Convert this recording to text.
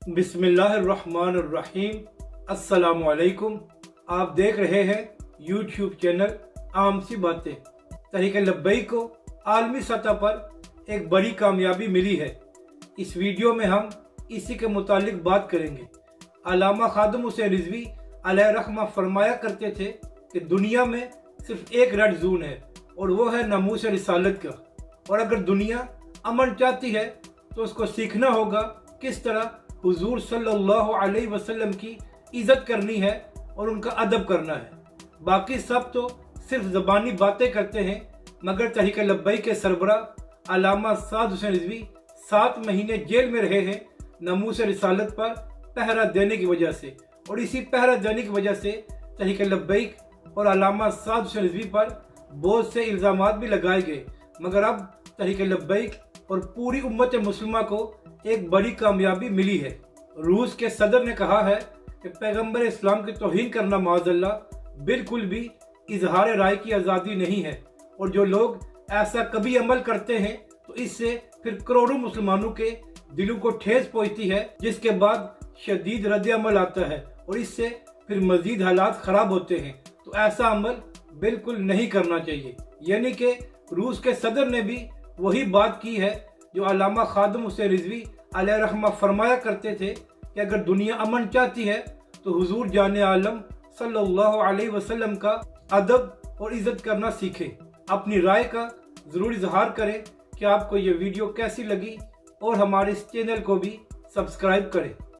बिस्मिल्लाहिर्रहमानिर्रहीम। अस्सलामुअलैकुम। आप देख रहे हैं यूट्यूब चैनल आम सी बातें। तहरीक लब्बैक को आलमी सतह पर एक बड़ी कामयाबी मिली है। इस वीडियो में हम इसी के मुतालिक बात करेंगे। अल्लामा खादिम हुसैन रिजवी अलैहि रहमा फरमाया करते थे कि दुनिया में सिर्फ एक रेड जोन है और वो है नामूस रिसालत का। और अगर दुनिया अमन चाहती है तो उसको सीखना होगा किस तरह हुजूर सल्लल्लाहु अलैहि वसल्लम की इज्जत करनी है और उनका अदब करना है। बाकी सब तो सिर्फ ज़बानी बातें करते हैं, मगर तहरीक लब्बैक के सरबरा अल्लामा साद हुसैन रिजवी 7 महीने जेल में रहे हैं नामूस रिसालत पर पहरा देने की वजह से। और इसी पहरा देने की वजह से तहरीक लब्बैक और अल्लामा साद हुसैन रिजवी पर बहुत से इल्ज़ामात भी लगाए गए, मगर अब तहरीक लब्बैक और पूरी उम्मत मुस्लिमा को एक बड़ी कामयाबी मिली है। रूस के सदर ने कहा है कि पैगंबर इस्लाम की तौहीन करना माज़अल्लाह बिल्कुल भी इजहार राय की आज़ादी नहीं है, और जो लोग ऐसा कभी अमल करते हैं तो इससे फिर करोड़ों मुसलमानों के दिलों को ठेस पहुंचती है, जिसके बाद शदीद रद्द अमल आता है और इससे फिर मजीद हालात ख़राब होते हैं। तो ऐसा अमल बिल्कुल नहीं करना चाहिए। यानी कि रूस के सदर ने भी वही बात की है जो अल्लामा खादिम हुसैन रिजवी अलैहि रहमा फरमाया करते थे कि अगर दुनिया अमन चाहती है तो हुजूर जाने आलम सल्लल्लाहु अलैहि वसल्लम का अदब और इज्जत करना सीखें। अपनी राय का ज़रूर इजहार करें कि आपको ये वीडियो कैसी लगी और हमारे इस चैनल को भी सब्सक्राइब करें।